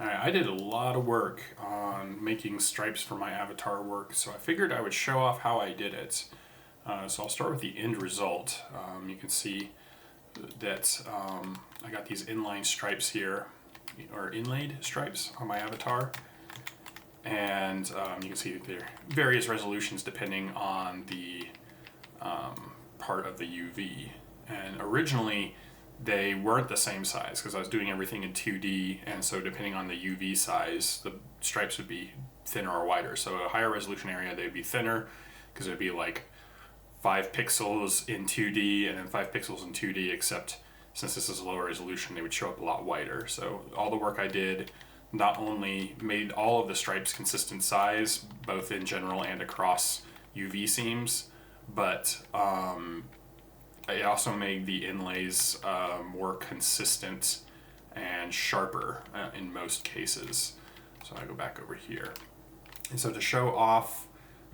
Alright, I did a lot of work on making stripes for my avatar work, so I figured I would show off how I did it. So I'll start with the end result. You can see that I got these inline stripes here, or inlaid stripes on my avatar. And you can see there are various resolutions depending on the part of the UV. And originally, they weren't the same size because I was doing everything in 2D, and so depending on the UV size, the stripes would be thinner or wider. So a higher resolution area, they'd be thinner because it would be like 5 pixels in 2D and then 5 pixels in 2D, except since this is a lower resolution, they would show up a lot wider. So all the work I did not only made all of the stripes consistent size, both in general and across UV seams, but it also made the inlays more consistent and sharper in most cases. So I go back over here. And so to show off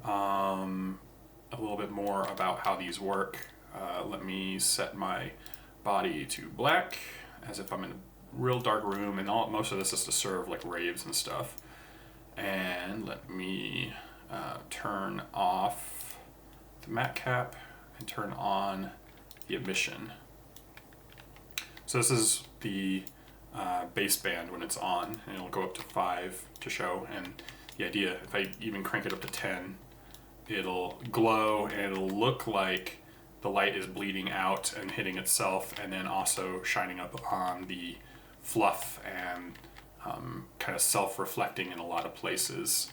a little bit more about how these work, let me set my body to black as if I'm in a real dark room, and most of this is to serve like raves and stuff. And let me turn off the matte cap and turn on the emission. So this is the baseband when it's on, and it'll go up to 5 to show. And the idea, if I even crank it up to 10, it'll glow and it'll look like the light is bleeding out and hitting itself, and then also shining up on the fluff and kind of self-reflecting in a lot of places.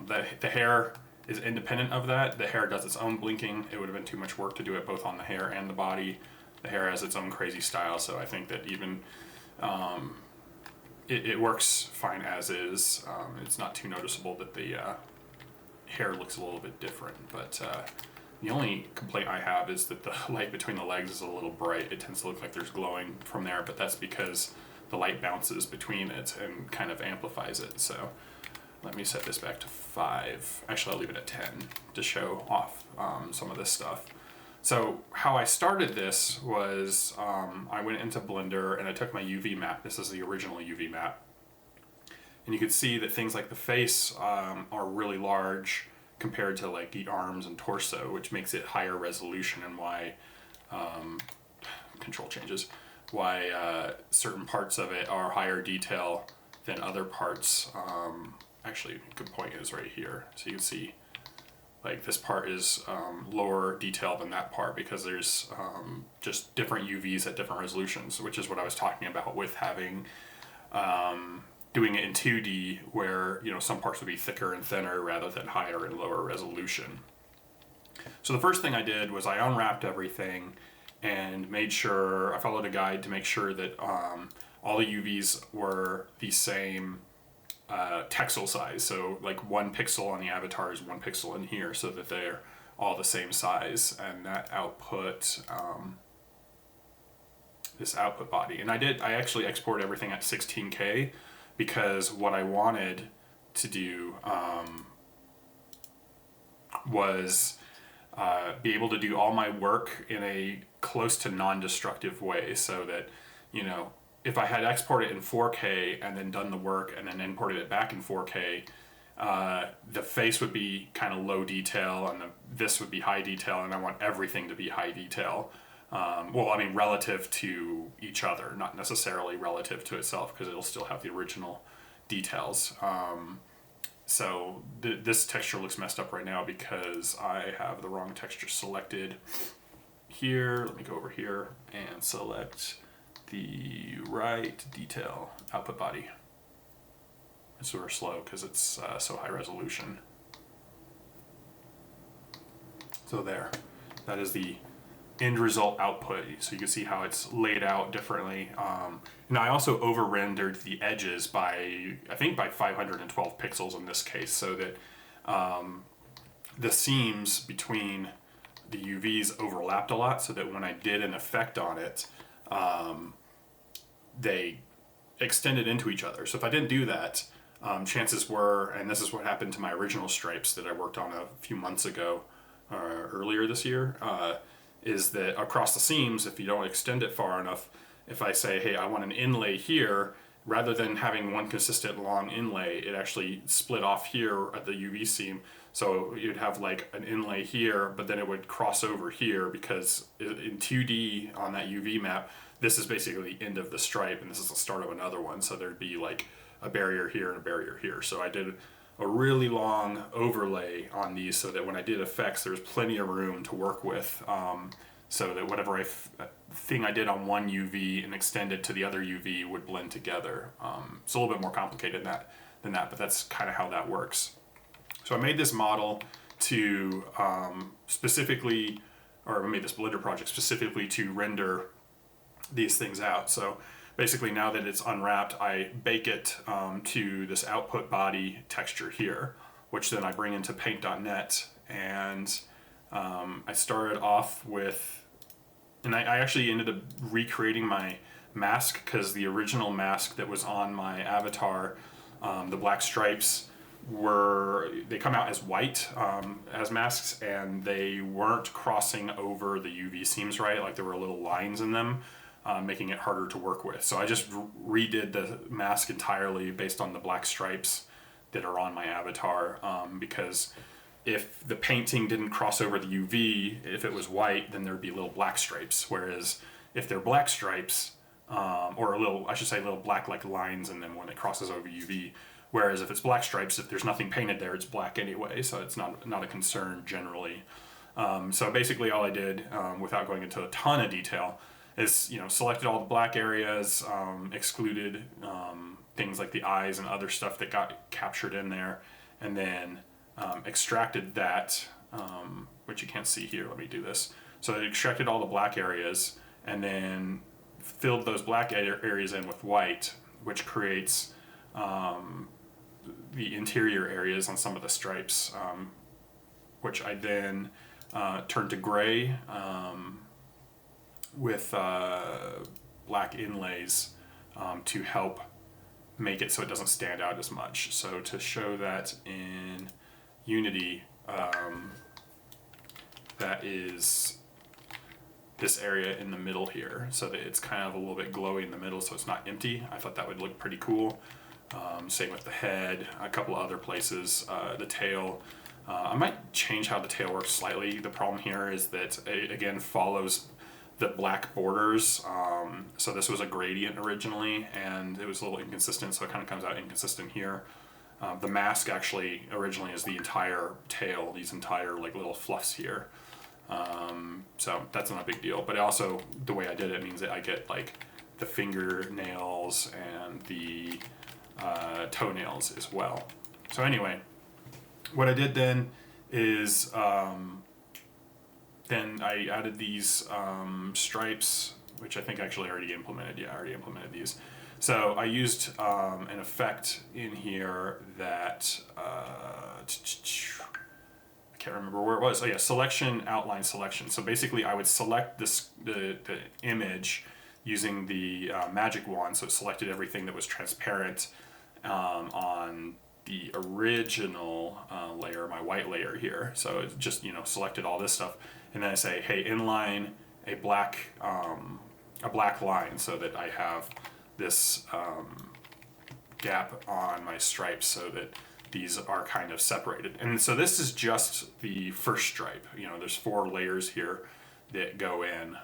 The hair is independent of that. The hair does its own blinking. It would have been too much work to do it both on the hair and the body. The hair has its own crazy style, so I think that even it works fine as is. It's not too noticeable that the hair looks a little bit different, but the only complaint I have is that the light between the legs is a little bright. It tends to look like there's glowing from there, but that's because the light bounces between it and kind of amplifies it. So let me set this back to 5. Actually, I'll leave it at 10 to show off some of this stuff. So how I started this was I went into Blender and I took my UV map. This is the original UV map. And you could see that things like the face are really large compared to like the arms and torso, which makes it higher resolution, and why control changes, why certain parts of it are higher detail than other parts. Actually, a good point is right here. So you can see like this part is lower detail than that part because there's just different UVs at different resolutions, which is what I was talking about with having doing it in 2D, where some parts would be thicker and thinner rather than higher and lower resolution. So the first thing I did was I unwrapped everything and made sure, I followed a guide to make sure that all the UVs were the same texel size. So like 1 pixel on the avatar is 1 pixel in here, so that they're all the same size, and that output this output body. And I actually export everything at 16K because what I wanted to do was be able to do all my work in a close to non-destructive way, so that if I had exported it in 4K and then done the work and then imported it back in 4K, the face would be kind of low detail and this would be high detail, and I want everything to be high detail. Well, I mean relative to each other, not necessarily relative to itself, because it'll still have the original details. So this texture looks messed up right now because I have the wrong texture selected here. Let me go over here and select the right detail output body. It's sort of slow because it's so high resolution. So there, that is the end result output. So you can see how it's laid out differently. And I also over rendered the edges by, I think by 512 pixels in this case, so that the seams between the UVs overlapped a lot, so that when I did an effect on it, they extended into each other. So if I didn't do that, chances were, and this is what happened to my original stripes that I worked on a few months ago, earlier this year, is that across the seams, if you don't extend it far enough, if I say, hey, I want an inlay here, rather than having one consistent long inlay, it actually split off here at the UV seam. So you'd have like an inlay here, but then it would cross over here, because in 2D on that UV map, this is basically the end of the stripe and this is the start of another one. So there'd be like a barrier here and a barrier here. So I did a really long overlay on these so that when I did effects, there's plenty of room to work with. So that whatever thing I did on one UV and extended to the other UV would blend together. It's a little bit more complicated than that, but that's kind of how that works. So I made this model to specifically, or I made this Blender project specifically to render these things out. So basically now that it's unwrapped, I bake it to this output body texture here, which then I bring into paint.net, and I started off with, and I actually ended up recreating my mask, because the original mask that was on my avatar, the black stripes, they come out as white as masks, and they weren't crossing over the UV seams right. Like there were little lines in them, making it harder to work with. So I just redid the mask entirely based on the black stripes that are on my avatar, because if the painting didn't cross over the UV, if it was white, then there'd be little black stripes. Whereas if they're black stripes, or little black like lines in them when it crosses over UV. Whereas if it's black stripes, if there's nothing painted there, it's black anyway, so it's not a concern generally. So basically all I did, without going into a ton of detail, is selected all the black areas, excluded things like the eyes and other stuff that got captured in there, and then extracted that, which you can't see here. Let me do this. So I extracted all the black areas and then filled those black areas in with white, which creates the interior areas on some of the stripes, which I then turned to gray with black inlays to help make it so it doesn't stand out as much. So to show that in Unity, that is this area in the middle here, so that it's kind of a little bit glowy in the middle, so it's not empty. I thought that would look pretty cool. Same with the head, a couple of other places, the tail. I might change how the tail works slightly. The problem here is that it again follows the black borders. So this was a gradient originally, and it was a little inconsistent, so it kind of comes out inconsistent here. The mask actually originally is the entire tail, these entire like little fluffs here. So that's not a big deal, but also the way I did it means that I get like the fingernails and the toenails as well. So anyway, what I did then is then I added these stripes, which I think actually already implemented. Yeah, I already implemented these. So I used an effect in here that I can't remember where it was. Oh yeah, selection, outline selection. So basically I would select the image using the magic wand, so it selected everything that was transparent on the original layer, my white layer here. So it just selected all this stuff, and then I say, hey, inline a black line, so that I have this gap on my stripes, so that these are kind of separated. And so this is just the first stripe. There's 4 layers here that go in.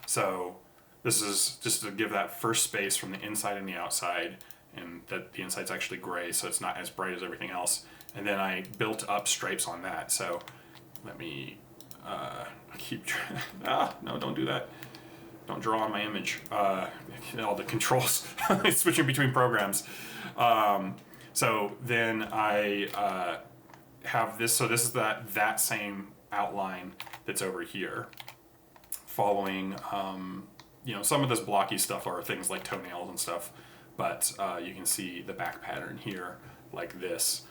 So this is just to give that first space from the inside and the outside, and that the inside's actually gray, so it's not as bright as everything else. And then I built up stripes on that. So let me no, don't do that. Don't draw on my image. All the controls, switching between programs. So then I have this. So this is that same outline that's over here, following. Some of this blocky stuff are things like toenails and stuff, but you can see the back pattern here like this.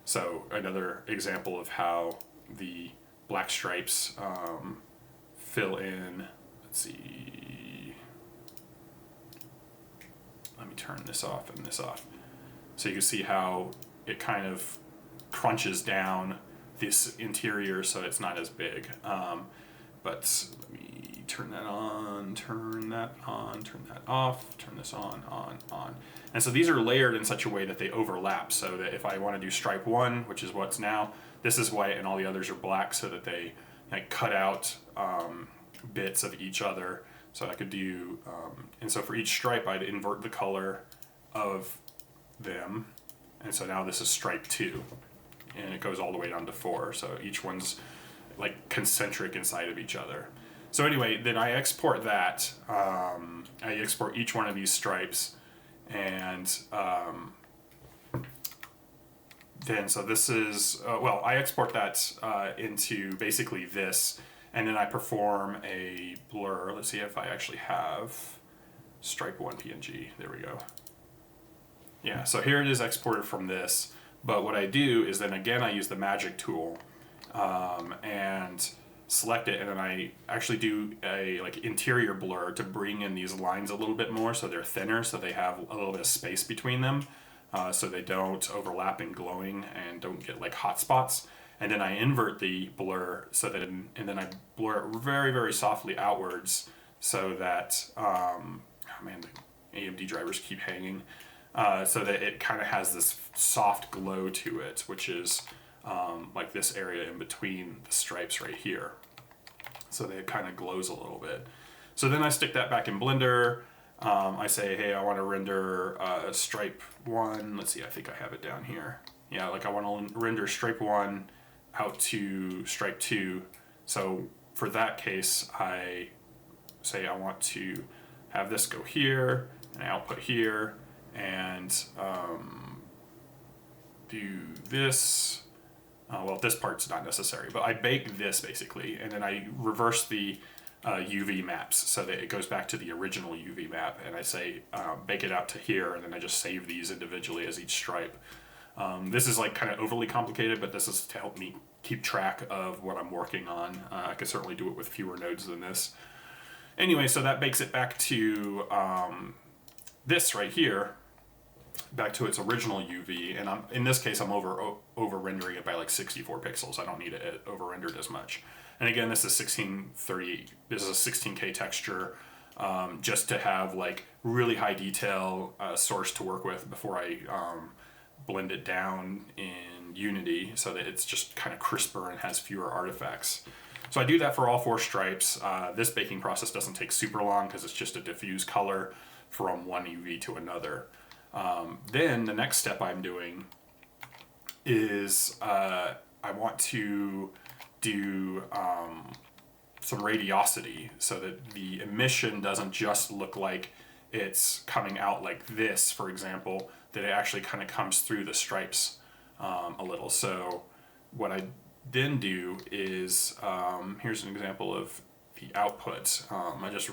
So another example of how the black stripes fill in. Let's see. Let me turn this off and this off. So you can see how it kind of crunches down this interior so it's not as big. But let me turn that on, turn that on, turn that off, turn this on. And so these are layered in such a way that they overlap, so that if I want to do stripe 1, which is what's now, this is white and all the others are black, so that they like cut out bits of each other. So I could do, and so for each stripe I'd invert the color of them, and so now this is stripe 2, and it goes all the way down to 4, so each one's like concentric inside of each other. So anyway, then I export that. I export each one of these stripes, and then so this is, well, I export that into basically this, and then I perform a blur. Let's see if I actually have stripe 1 PNG. There we go. Yeah, so here it is exported from this, but what I do is then again I use the magic tool and select it, and then I actually do a like interior blur to bring in these lines a little bit more so they're thinner, so they have a little bit of space between them, so they don't overlap in glowing and don't get like hot spots. And then I invert the blur so that, and then I blur it very, very softly outwards so that, oh man, the AMD drivers keep hanging, so that it kind of has this soft glow to it, which is like this area in between the stripes right here. So that it kind of glows a little bit. So then I stick that back in Blender. I say, hey, I want to render stripe 1. Let's see, I think I have it down here. Yeah, like I want to render stripe 1 out to stripe 2. So for that case, I say I want to have this go here and output here, and do this. Well, this part's not necessary, but I bake this basically, and then I reverse the UV maps so that it goes back to the original UV map, and I say bake it out to here, and then I just save these individually as each stripe. This is like kind of overly complicated, but this is to help me keep track of what I'm working on. I could certainly do it with fewer nodes than this. Anyway, so that bakes it back to this right here, back to its original UV, and in this case I'm over rendering it by like 64 pixels. I don't need it over rendered as much. And again, this is 1630. This is a 16K texture, just to have like really high detail source to work with before I blend it down in Unity, so that it's just kind of crisper and has fewer artifacts. So I do that for all 4 stripes. This baking process doesn't take super long because it's just a diffuse color from one UV to another. Then the next step I'm doing is I want to do some radiosity so that the emission doesn't just look like it's coming out like this, for example, that it actually kind of comes through the stripes a little. So what I then do is, here's an example of the output. I just,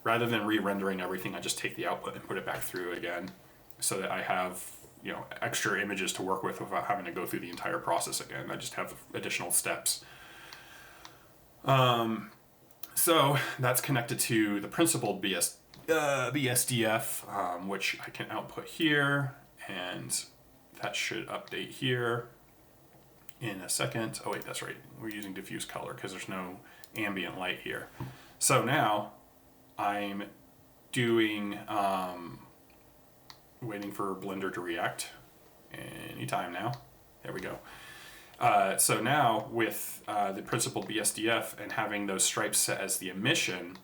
rather than re-rendering everything, I just take the output and put it back through again, so that I have, you know, extra images to work with without having to go through the entire process again. I just have additional steps. So that's connected to the principled BSDF, which I can output here, and that should update here in a second. Oh wait, that's right. We're using diffuse color because there's no ambient light here. So now I'm doing, waiting for Blender to react anytime now. There we go. So now with the principled BSDF and having those stripes set as the emission,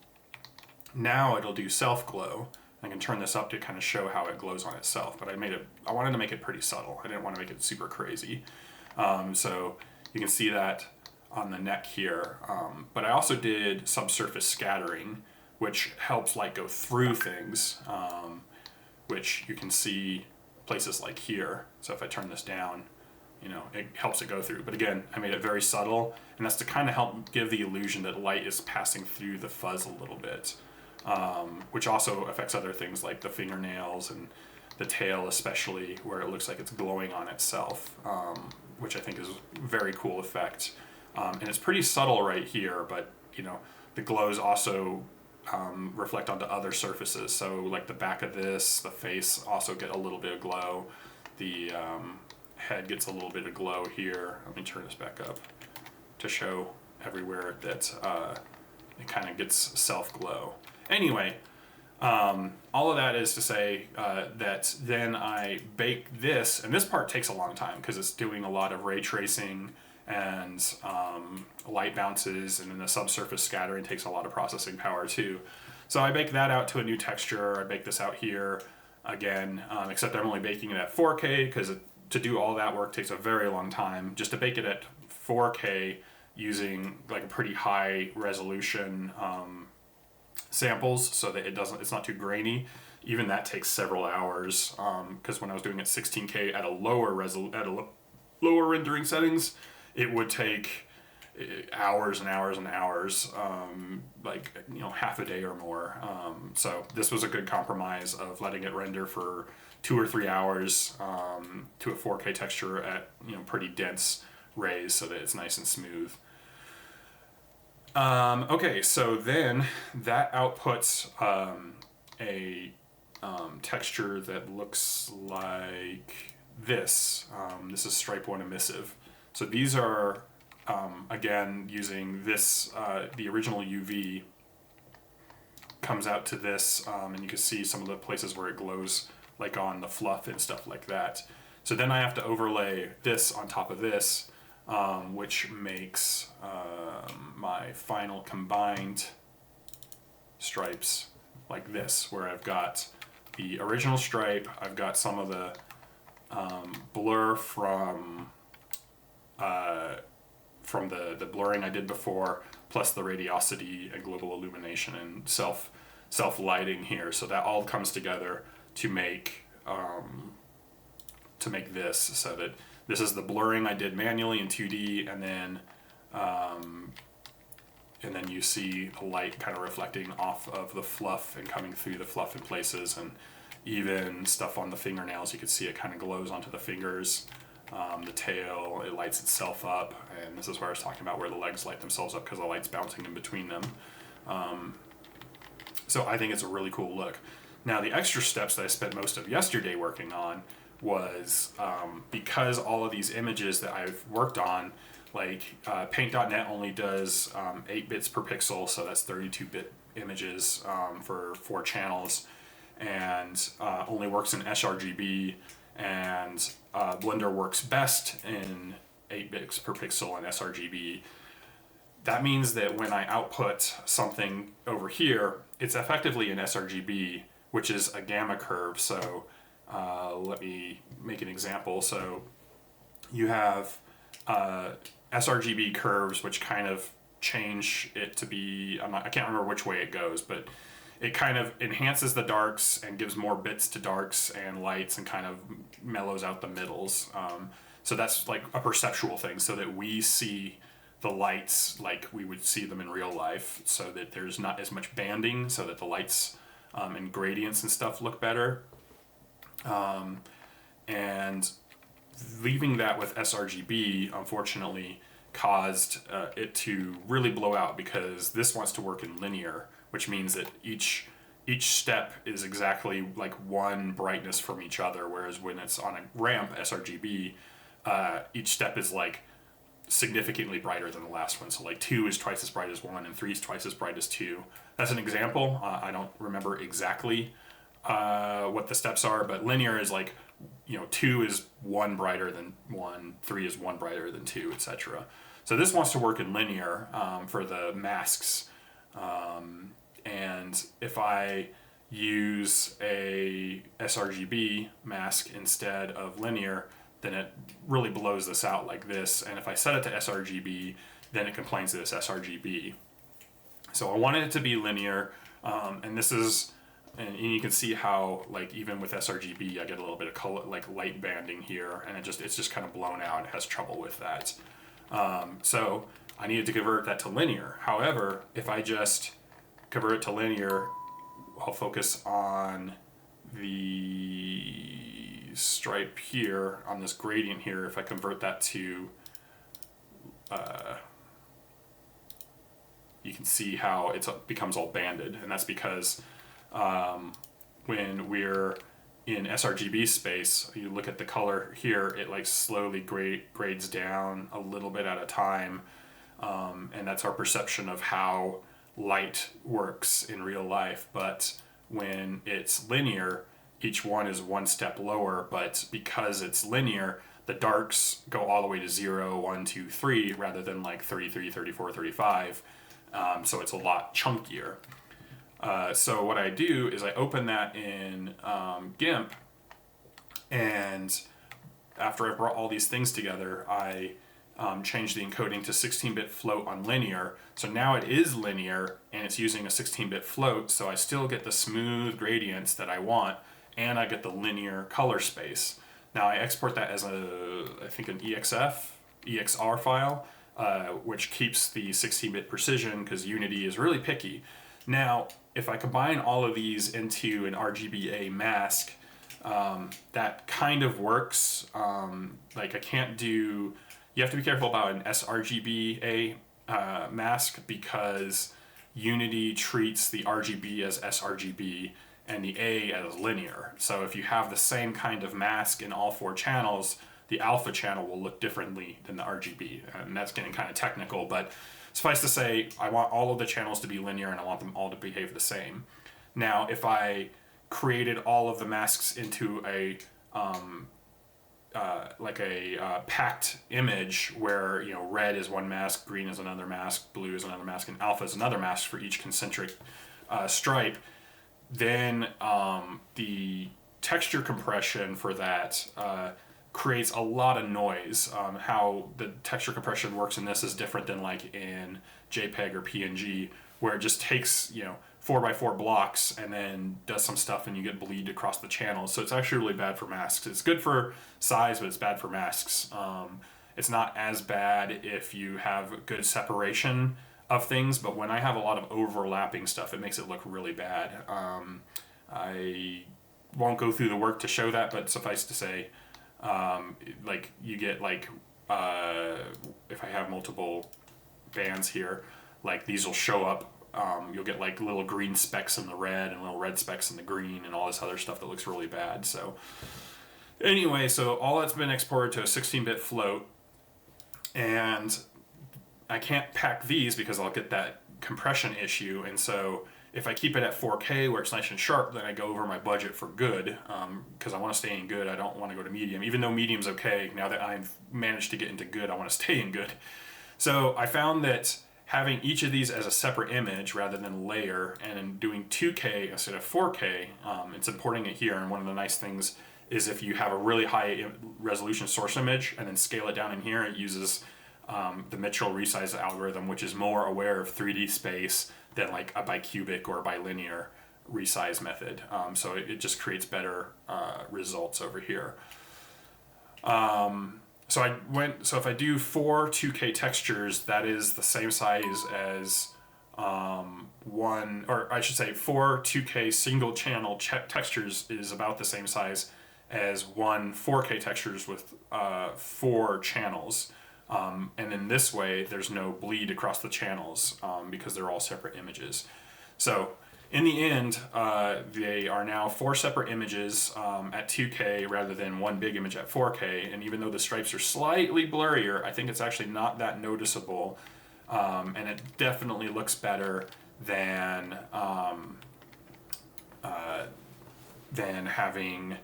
now it'll do self glow. I can turn this up to kind of show how it glows on itself, but I wanted to make it pretty subtle. I didn't want to make it super crazy. So you can see that on the neck here. But I also did subsurface scattering, which helps light go through things, which you can see places like here. So if I turn this down, you know, it helps it go through. But again, I made it very subtle, and that's to kind of help give the illusion that light is passing through the fuzz a little bit, which also affects other things like the fingernails and the tail, especially, where it looks like it's glowing on itself, which I think is a very cool effect. And it's pretty subtle right here, but you know, the glows also reflect onto other surfaces. So like the back of this, the face also get a little bit of glow. The head gets a little bit of glow here. Let me turn this back up to show everywhere that it kind of gets self-glow. Anyway, all of that is to say that then I bake this, and this part takes a long time because it's doing a lot of ray tracing and light bounces, and then the subsurface scattering takes a lot of processing power too. So I bake that out to a new texture. I bake this out here again, except I'm only baking it at 4K because to do all that work takes a very long time. Just to bake it at 4K using like a pretty high resolution samples so that it's not too grainy. Even that takes several hours because when I was doing it 16K at a lower lower rendering settings, it would take hours and hours and hours, like half a day or more. So this was a good compromise of letting it render for 2 or 3 hours to a 4K texture at pretty dense rays so that it's nice and smooth. Okay, so then that outputs a texture that looks like this. This is stripe 1 emissive. So these are, again, using this, the original UV comes out to this, and you can see some of the places where it glows, like on the fluff and stuff like that. So then I have to overlay this on top of this, which makes my final combined stripes like this, where I've got the original stripe, I've got some of the blur from the blurring I did before, plus the radiosity and global illumination and self lighting here. So that all comes together to make this, so that this is the blurring I did manually in 2D, and then you see the light kind of reflecting off of the fluff and coming through the fluff in places, and even stuff on the fingernails, you can see it kind of glows onto the fingers. The tail, it lights itself up, and this is where I was talking about where the legs light themselves up because the light's bouncing in between them. So I think it's a really cool look. Now the extra steps that I spent most of yesterday working on was because all of these images that I've worked on, like Paint.net only does 8 bits per pixel, so that's 32-bit images for 4 channels, and only works in sRGB, and Blender works best in 8 bits per pixel and sRGB. That means that when I output something over here, it's effectively an sRGB, which is a gamma curve. So let me make an example. So you have sRGB curves, which kind of change it to be, I can't remember which way it goes, but it kind of enhances the darks and gives more bits to darks and lights and kind of mellows out the middles. So that's like a perceptual thing, so that we see the lights like we would see them in real life, so that there's not as much banding, so that the lights and gradients and stuff look better. And leaving that with sRGB, unfortunately, caused it to really blow out, because this wants to work in linear, which means that each step is exactly like one brightness from each other, whereas when it's on a ramp sRGB, each step is like significantly brighter than the last one. So like 2 is twice as bright as 1, and 3 is twice as bright as 2. That's an example. I don't remember exactly what the steps are, but linear is like, 2 is 1 brighter than 1, 3 is 1 brighter than 2, etc. So this wants to work in linear for the masks. And if I use a sRGB mask instead of linear, then it really blows this out like this. And if I set it to sRGB, then it complains that it's sRGB. So I wanted it to be linear, and this is, and you can see how, like, even with sRGB, I get a little bit of color, like light banding here, and it's just kind of blown out. It has trouble with that. So I needed to convert that to linear. However, if I just convert it to linear, I'll focus on the stripe here, on this gradient here. If I convert that to, you can see how it becomes all banded, and that's because when we're in sRGB space, you look at the color here, it like slowly grades down a little bit at a time, and that's our perception of how light works in real life, but when it's linear, each one is one step lower, but because it's linear, the darks go all the way to 0, 1, 2, 3, rather than like 33, 34, 35. So it's a lot chunkier. So what I do is I open that in GIMP, and after I brought all these things together, I changed the encoding to 16-bit float on linear. So now it is linear, and it's using a 16-bit float, so I still get the smooth gradients that I want, and I get the linear color space. Now I export that as I think an EXR file, which keeps the 16-bit precision because Unity is really picky. Now, if I combine all of these into an RGBA mask, that kind of works. Like I can't do, you have to be careful about an sRGBA mask because Unity treats the RGB as sRGB and the A as linear. So if you have the same kind of mask in all 4 channels, the alpha channel will look differently than the RGB. And that's getting kind of technical, but suffice to say, I want all of the channels to be linear and I want them all to behave the same. Now, if I created all of the masks into a packed image where, you know, red is one mask, green is another mask, blue is another mask, and alpha is another mask for each concentric stripe, then the texture compression for that creates a lot of noise. How the texture compression works in this is different than like in JPEG or PNG, where it just takes, you know, 4x4 blocks and then does some stuff and you get bleed across the channels. So it's actually really bad for masks. It's good for size, but it's bad for masks. It's not as bad if you have good separation of things, but when I have a lot of overlapping stuff, it makes it look really bad. I won't go through the work to show that, but suffice to say, like you get like, if I have multiple bands here, like these will show up. You'll get like little green specks in the red and little red specks in the green and all this other stuff that looks really bad. So anyway, so all that's been exported to a 16-bit float, and I can't pack these because I'll get that compression issue. And so if I keep it at 4K where it's nice and sharp, then I go over my budget for good, because I want to stay in good. I don't want to go to medium, even though medium's okay. Now that I've managed to get into good, I want to stay in good. So I found that having each of these as a separate image rather than layer, and in doing 2K instead of 4K, it's importing it here. And one of the nice things is if you have a really high resolution source image and then scale it down in here, it uses the Mitchell resize algorithm, which is more aware of 3D space than like a bicubic or bilinear resize method. So it just creates better results over here. So if I do 4 2K textures, that is the same size as 4 2K single channel textures is about the same size as 1 4K textures with 4 channels. And in this way, there's no bleed across the channels because they're all separate images. So in the end, they are now 4 separate images at 2K rather than one big image at 4K. And even though the stripes are slightly blurrier, I think it's actually not that noticeable. And it definitely looks better than having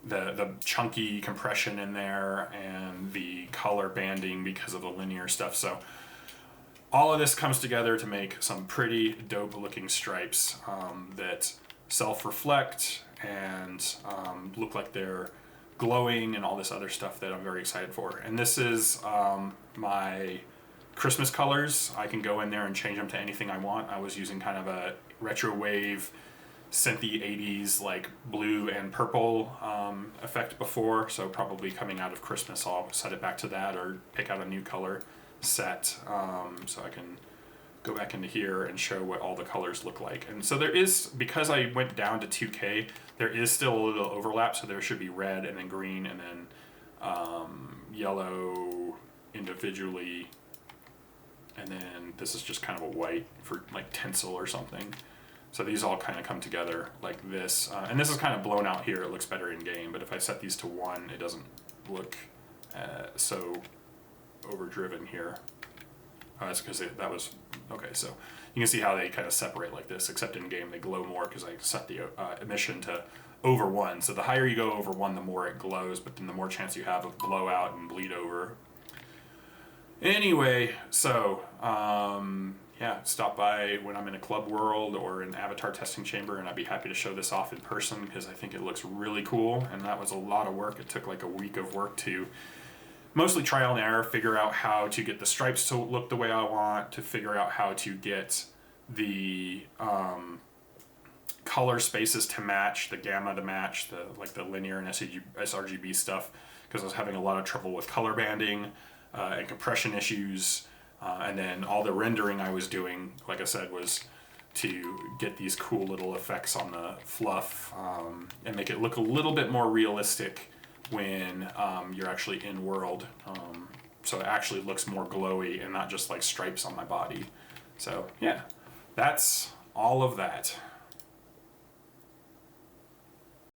the chunky compression in there and the color banding because of the linear stuff. So all of this comes together to make some pretty dope looking stripes that self-reflect and look like they're glowing and all this other stuff that I'm very excited for. And this is my Christmas colors. I can go in there and change them to anything I want. I was using kind of a retro wave synthy 80s like blue and purple effect before, so probably coming out of Christmas I'll set it back to that or pick out a new color set, so I can go back into here and show what all the colors look like. And so there is, because I went down to 2K, there is still a little overlap, so there should be red and then green and then yellow individually, and then this is just kind of a white for like tinsel or something. So these all kind of come together like this, and this is kind of blown out here. It looks better in game, but if I set these to 1, it doesn't look so overdriven here. That's because that was okay. So You can see how they kind of separate like this, except in game they glow more because I set the emission to over 1. So the higher you go over 1, the more it glows, but then the more chance you have of blowout and bleed over. Anyway, so yeah, stop by when I'm in a club world or an avatar testing chamber, and I'd be happy to show this off in person because I think it looks really cool, and that was a lot of work. It took like a week of work to mostly trial and error, figure out how to get the stripes to look the way I want, to figure out how to get the color spaces to match, the gamma to match, the linear and sRGB stuff, because I was having a lot of trouble with color banding and compression issues. And then all the rendering I was doing, like I said, was to get these cool little effects on the fluff and make it look a little bit more realistic when you're actually in world. So it actually looks more glowy and not just like stripes on my body. So yeah, that's all of that.